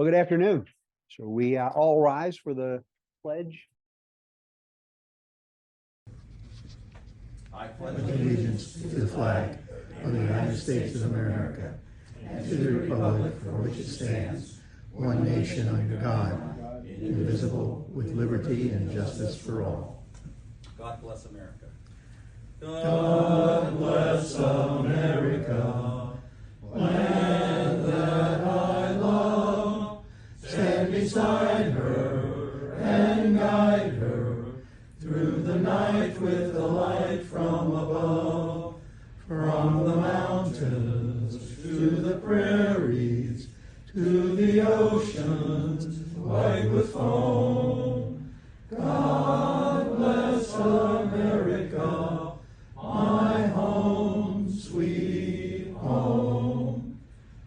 Well, good afternoon. So we all rise for the pledge. I pledge allegiance to the flag of the United States of America and to the republic for which it stands, one nation under God, indivisible, with liberty and justice for all. God bless America. God bless America, land that I love. Stand beside her and guide her through the night with the light from above. From the mountains to the prairies, to the oceans white with foam. God bless America, my home, sweet home.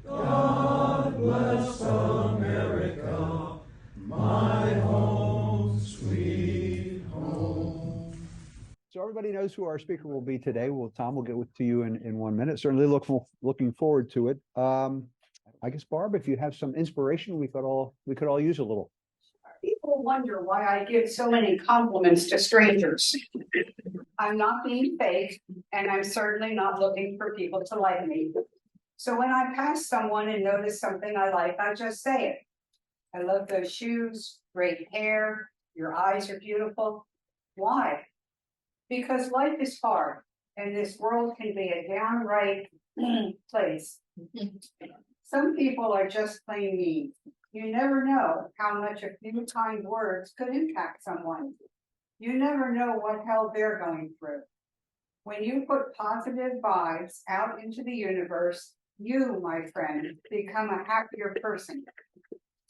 God bless America, my home, sweet home. So everybody knows who our speaker will be today. Well, Tom will get to you in 1 minute. Certainly looking forward to it. I guess, Barb, if you have some inspiration, we could all use a little. People wonder why I give so many compliments to strangers. I'm not being fake, and I'm certainly not looking for people to like me. So when I pass someone and notice something I like, I just say it. I love those shoes, great hair, your eyes are beautiful. Why? Because life is hard, and this world can be a downright place. Some people are plain mean. You never know how much a few kind words could impact someone. You never know what hell they're going through. When you put positive vibes out into the universe, you, my friend, become a happier person.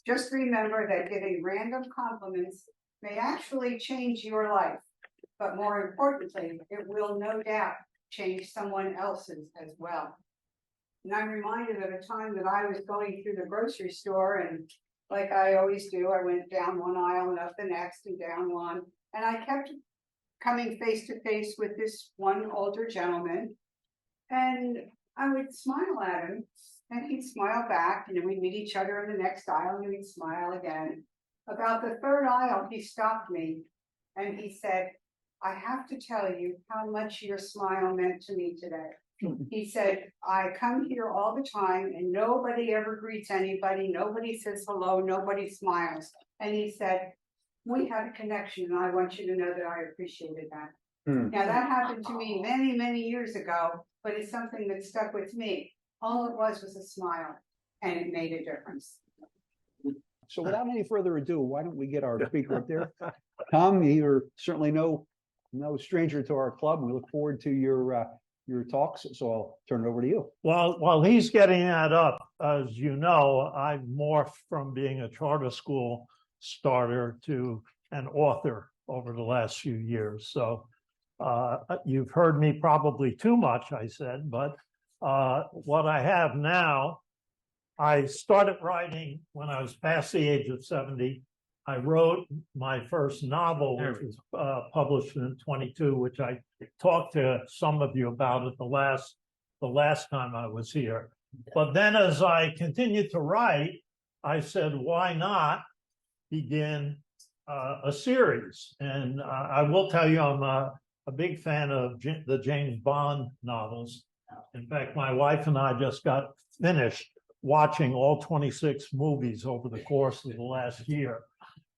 Just remember that giving random compliments may actually change your life, but more importantly, it will no doubt change someone else's as well. And I'm reminded of a time that I was going through the grocery store, and like I always do, I went down one aisle and up the next and down one. And I kept coming face to face with this one older gentleman. And I would smile at him, and he'd smile back, and then we'd meet each other in the next aisle, and we'd smile again. About the third aisle, he stopped me, and he said, "I have to tell you how much your smile meant to me today." He said, "I come here all the time and nobody ever greets anybody. Nobody says hello. Nobody smiles." And he said, "We had a connection and I want you to know that I appreciated that." Now that happened to me many, many years ago, but it's something that stuck with me. All it was a smile, and it made a difference. So without any further ado, why don't we get our speaker up there? Tom, you're certainly no stranger to our club. We look forward to your talks, so I'll turn it over to you. Well, while he's getting that up, as you know, I've morphed from being a charter school starter to an author over the last few years. So you've heard me probably too much, I said, but what I have now, I started writing when I was past the age of 70. I wrote my first novel, which was published in 22, which I talked to some of you about it the last time I was here. But then as I continued to write, I said, why not begin a series? And I will tell you, I'm a big fan of the James Bond novels. In fact, my wife and I just got finished watching all 26 movies over the course of the last year.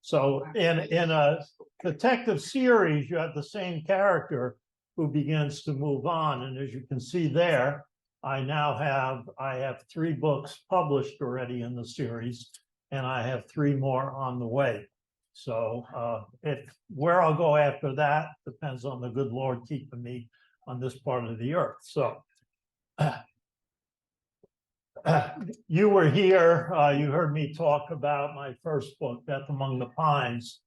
So in a detective series, you have the same character who begins to move on. And as you can see there, I have 3 books published already in the series, and I have 3 more on the way. So where I'll go after that depends on the good Lord keeping me on this part of the earth. So you were here, you heard me talk about my first book, Death Among the Pines,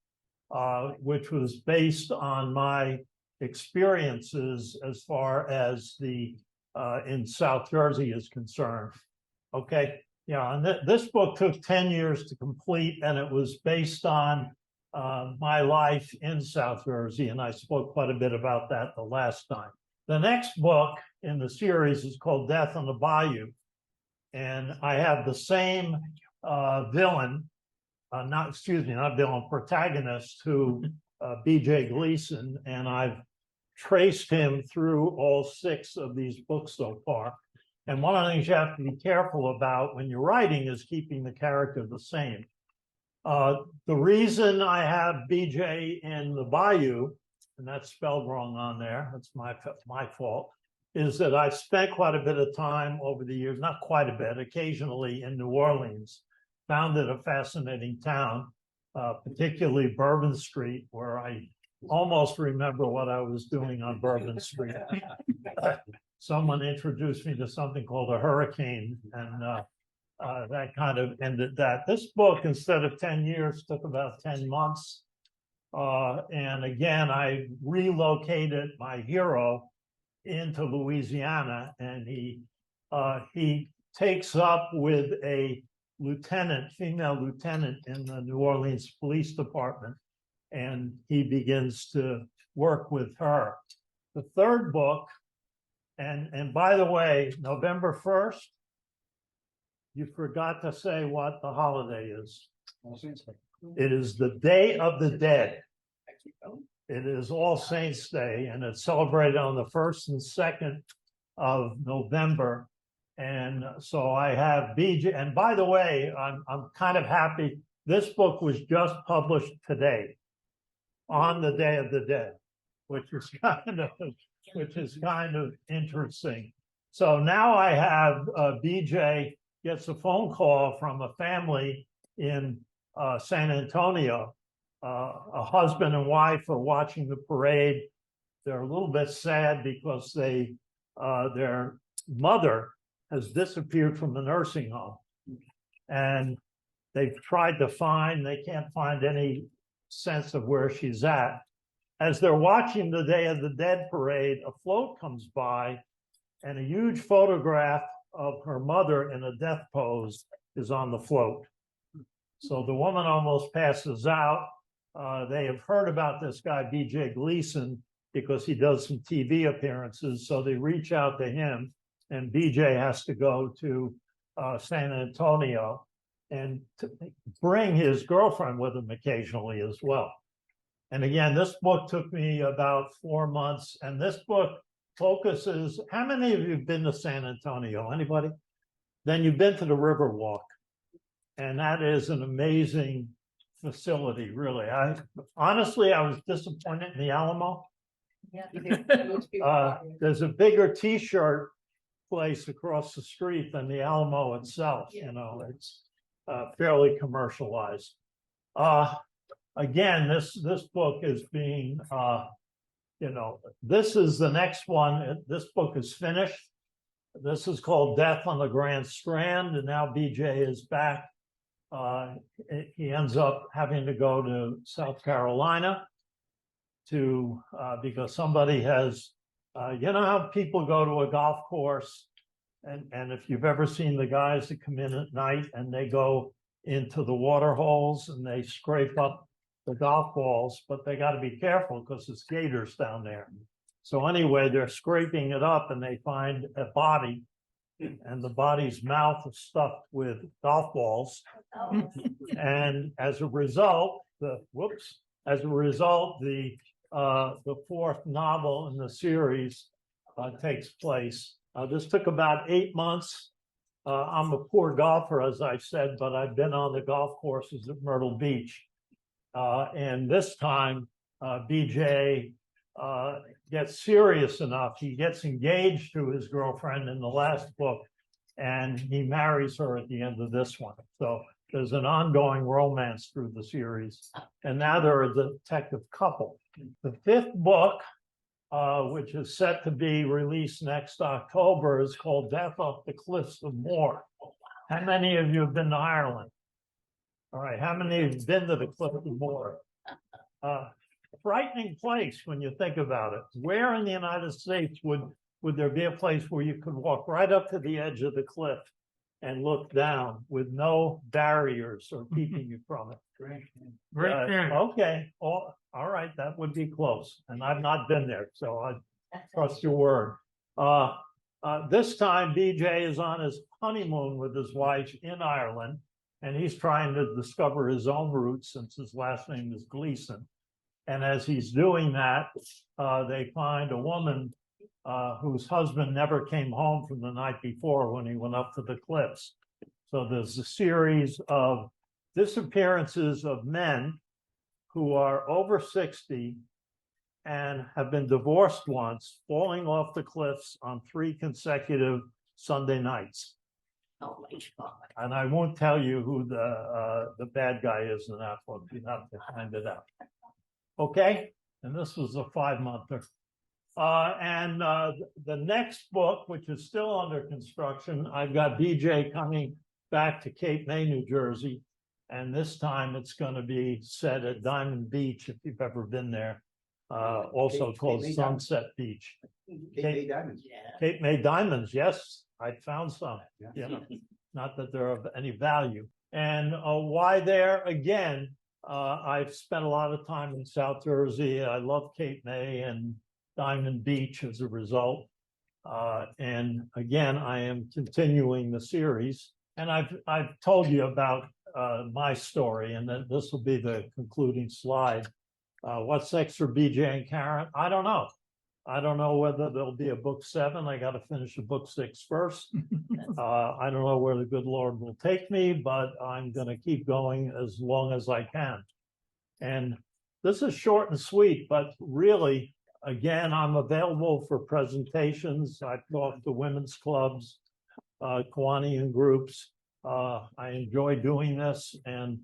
which was based on my experiences as far as in South Jersey is concerned. Okay, yeah, and this book took 10 years to complete, and it was based on my life in South Jersey, and I spoke quite a bit about that the last time. The next book in the series is called Death on the Bayou. And I have the same villain, not villain, protagonist, who B.J. Gleason, and I've traced him through all 6 of these books so far. And one of the things you have to be careful about when you're writing is keeping the character the same. The reason I have BJ in the Bayou, and that's spelled wrong on there, that's my fault, is that I've spent quite a bit of time over the years, not quite a bit, occasionally in New Orleans, found it a fascinating town, particularly Bourbon Street, where I almost remember what I was doing on Bourbon Street. Someone introduced me to something called a hurricane, and that kind of ended that. This book, instead of 10 years, took about 10 months. And again, I relocated my hero into Louisiana, and he takes up with a female lieutenant in the New Orleans Police Department, and he begins to work with her. The third book, and by the way, November 1st, you forgot to say what the holiday is. It is the Day of the Dead. It is All Saints Day, and it's celebrated on the 1st and 2nd of November. And so I have BJ. And by the way, I'm kind of happy. This book was just published today on the Day of the Dead, which is kind of interesting. So now I have BJ gets a phone call from a family in San Antonio. A husband and wife are watching the parade. They're a little bit sad because their mother has disappeared from the nursing home, and they've tried to they can't find any sense of where she's at. As they're watching the Day of the Dead parade, a float comes by, and a huge photograph of her mother in a death pose is on the float. So the woman almost passes out. They have heard about this guy, B.J. Gleason, because he does some TV appearances. So they reach out to him, and B.J. has to go to San Antonio and to bring his girlfriend with him occasionally as well. And again, this book took me about 4 months, and this book focuses, how many of you have been to San Antonio? Anybody? Then you've been to the Riverwalk, and that is an amazing facility, really. Honestly, I was disappointed in the Alamo. There's a bigger T-shirt place across the street than the Alamo itself. You know, it's fairly commercialized. Again, this book is being, this is the next one. This book is finished. This is called Death on the Grand Strand, and now BJ is back. He ends up having to go to South Carolina because somebody has, you know how people go to a golf course, and if you've ever seen the guys that come in at night and they go into the water holes and they scrape up the golf balls, but they got to be careful because there's gators down there. So anyway, they're scraping it up and they find a body, and the body's mouth is stuffed with golf balls. And as a result, the fourth novel in the series takes place. This took about 8 months. I'm a poor golfer, as I said, but I've been on the golf courses at Myrtle Beach. And this time, BJ gets serious enough. He gets engaged to his girlfriend in the last book, and he marries her at the end of this one. So there's an ongoing romance through the series. And now they're a detective couple. The fifth book, which is set to be released next October, is called Death Off the Cliffs of Moher. How many of you have been to Ireland? All right, how many have been to the Cliffs of Moher? Frightening place when you think about it. Where in the United States would there be a place where you could walk right up to the edge of the cliff and look down with no barriers or keeping you from it? Okay, all right, that would be close. And I've not been there, so I trust your word. This time, BJ is on his honeymoon with his wife in Ireland. and he's trying to discover his own roots since his last name is Gleason. And as he's doing that, they find a woman whose husband never came home from the night before when he went up to the cliffs. So there's a series of disappearances of men who are over 60 and have been divorced once, falling off the cliffs on 3 consecutive Sunday nights. Oh my God. And I won't tell you who the bad guy is in that book. You have to find it out. Okay? And this was a 5-monther. And the next book, which is still under construction, I've got BJ coming back to Cape May, New Jersey. And this time it's going to be set at Diamond Beach, if you've ever been there, also called May Sunset Beach. Cape May Diamonds. Yeah. Cape May Diamonds, yes, I found some. Yeah. You know, not that they're of any value. And why there? Again, I've spent a lot of time in South Jersey. I love Cape May and Diamond Beach as a result. And again, I am continuing the series. And I've told you about my story, and then this will be the concluding slide. What's next for BJ and Karen? I don't know. I don't know whether there'll be a book 7. I got to finish a book 6 first. I don't know where the good Lord will take me, but I'm going to keep going as long as I can. And this is short and sweet, but really, again, I'm available for presentations. I've talked to women's clubs, Kiwanian groups. I enjoy doing this. And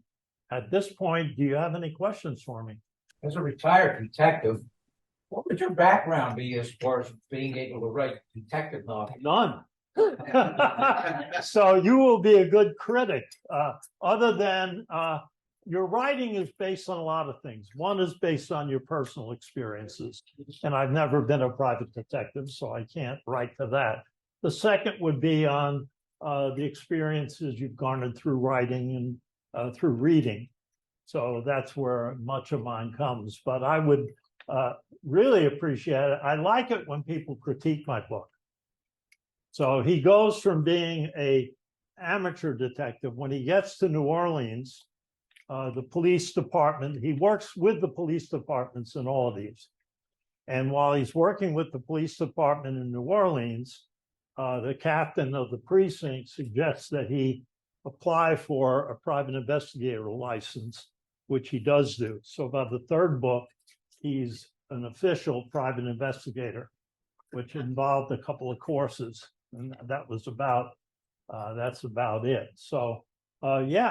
at this point, do you have any questions for me? As a retired detective, what would your background be as far as being able to write detective novels? None. So you will be a good critic. Other than your writing is based on a lot of things. One is based on your personal experiences. And I've never been a private detective, so I can't write to that. The second would be on the experiences you've garnered through writing and through reading. So that's where much of mine comes. But I would really appreciate it. I like it when people critique my book. So he goes from being an amateur detective. When he gets to New Orleans, the police department, he works with the police departments in all of these. And while he's working with the police department in New Orleans, the captain of the precinct suggests that he apply for a private investigator license, which he does do. So by the 3rd book, he's an official private investigator, which involved a couple of courses, and that was about that's about it. So yeah,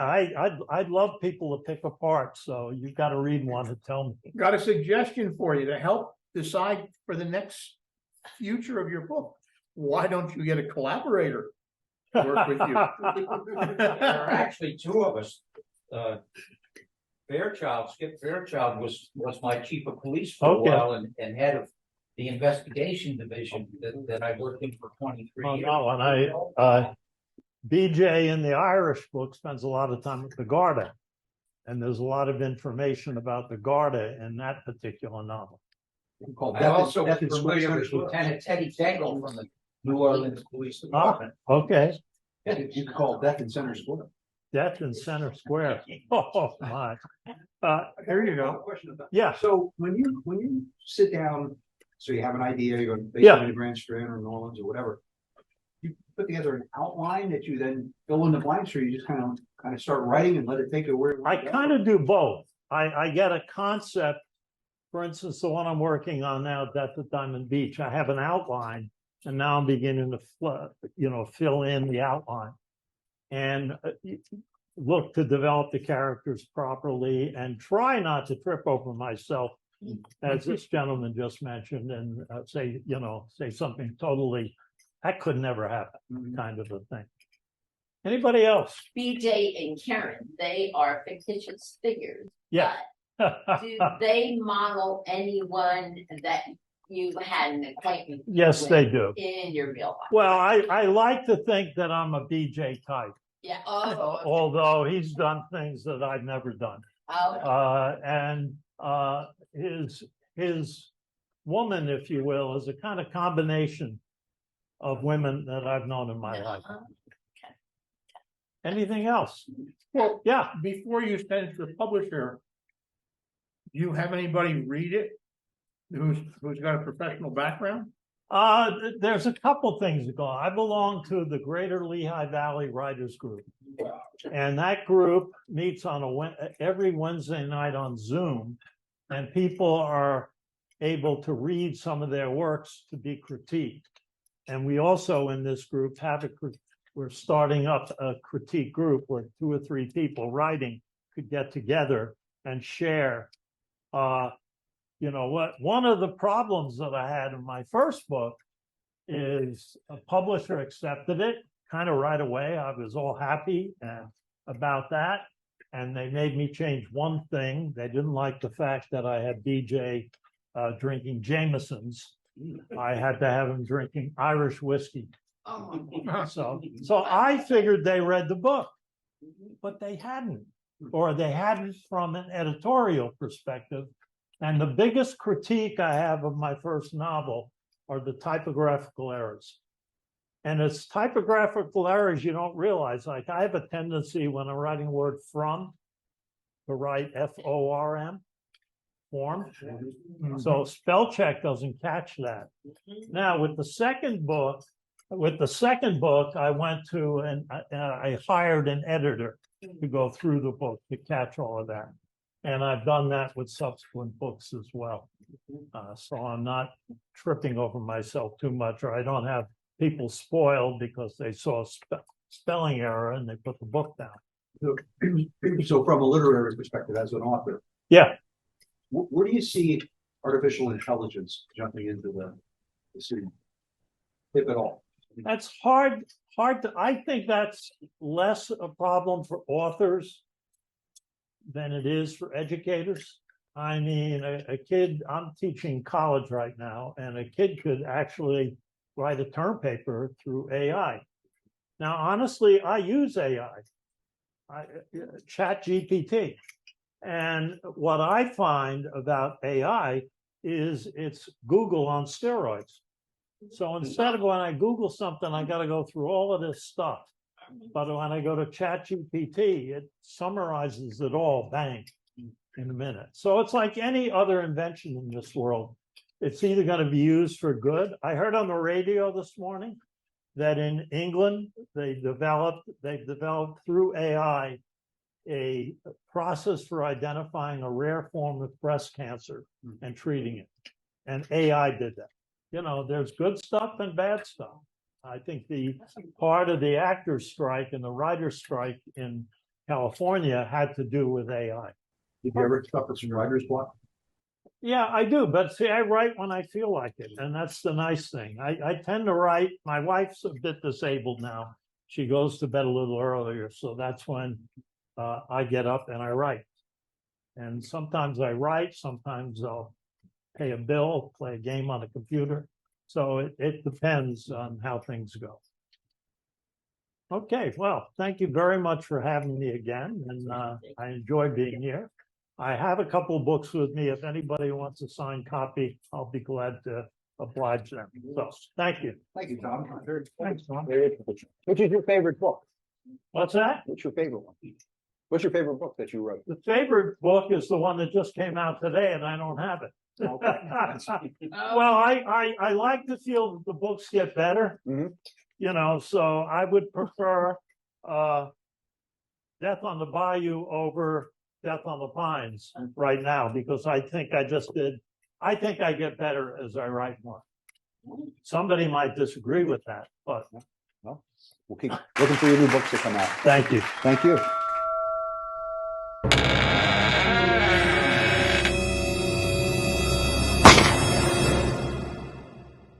I'd love people to pick apart. So you've got to read one and tell me. Got a suggestion for you to help decide for the next future of your book. Why don't you get a collaborator to work with you? There are actually 2 of us. Skip Fairchild was my chief of police for a while and head of the investigation division that I worked in for 23 years. No, and BJ in the Irish book spends a lot of time with the Garda, and there's a lot of information about the Garda in that particular novel. I also was familiar with Lieutenant Teddy Dangle from the New Orleans Police Department. Okay, You call Death in Center Square. Death in Center Square. Oh my. There you go. Question about Yeah. So when you sit down, so you have an idea, you're going to Yeah. in Grand Strand or New Orleans or whatever, you put together an outline that you then fill in the blanks, or you just kind of start writing and let it take it where I kind of do both. I get a concept. For instance, the one I'm working on now, Death at Diamond Beach, I have an outline, and now I'm beginning to fill in the outline and look to develop the characters properly and try not to trip over myself, as this gentleman just mentioned, and say something totally that could never happen, kind of a thing. Anybody else? BJ and Karen, they are fictitious figures. Yeah. But do they model anyone that you had an acquaintance Yes, with they do. in your real life? Well, I like to think that I'm a BJ type, Yeah. Oh, although he's done things that I've never done. And his woman, if you will, is a kind of combination of women that I've known in my life. Anything else? Well, Yeah, before you send it to the publisher, do you have anybody read it who's got a professional background? there's a couple things that go on. I belong to the Greater Lehigh Valley Writers Group. And that group meets on every Wednesday night on Zoom, and people are able to read some of their works to be critiqued. And we also in this group we're starting up a critique group where 2 or 3 people writing could get together and share. One of the problems that I had in my first book is a publisher accepted it kind of right away. I was all happy about that. And they made me change one thing. They didn't like the fact that I had BJ drinking Jameson's. I had to have him drinking Irish whiskey. So I figured they read the book, but they hadn't, or they hadn't from an editorial perspective. And the biggest critique I have of my first novel are the typographical errors. And it's typographical errors you don't realize. Like I have a tendency when I'm writing a word from to write FORM, form. So spell check doesn't catch that. Now with the second book, I went to and I hired an editor to go through the book to catch all of that. And I've done that with subsequent books as well. So I'm not tripping over myself too much, or I don't have people spoiled because they saw a spelling error and they put the book down. So from a literary perspective, as an author, Yeah. where do you see artificial intelligence jumping into the scene, if at all? That's hard to, I think that's less a problem for authors than it is for educators. I mean, a kid, I'm teaching college right now, and a kid could actually write a term paper through AI. Now, honestly, I use AI, Chat GPT. And what I find about AI is it's Google on steroids. So instead of when I Google something, I got to go through all of this stuff. But when I go to Chat GPT, it summarizes it all, bang, in a minute. So it's like any other invention in this world. It's either going to be used for good. I heard on the radio this morning that in England, they've developed through AI a process for identifying a rare form of breast cancer and treating it. And AI did that. You know, there's good stuff and bad stuff. I think the part of the actors' strike and the writers' strike in California had to do with AI. Did you ever suffer some writer's block? Yeah, I do. But see, I write when I feel like it. And that's the nice thing. I tend to write. My wife's a bit disabled now. She goes to bed a little earlier. So that's when I get up and I write. And sometimes I write. Sometimes I'll pay a bill, play a game on a computer. So it depends on how things go. Okay, well, thank you very much for having me again. And I enjoyed being here. I have a couple of books with me. If anybody wants a signed copy, I'll be glad to oblige them. So thank you. Thank you, Tom. Thanks, Tom. Which is your favorite book? What's that? What's your favorite one? What's your favorite book that you wrote? The favorite book is the one that just came out today, and I don't have it. Okay. Well, I like to feel that the books get better, you know, so I would prefer Death on the Bayou over Death on the Pines right now, because I think I get better as I write more. Somebody might disagree with that, but Well, we'll keep looking for your new books to come out. thank you. Thank you.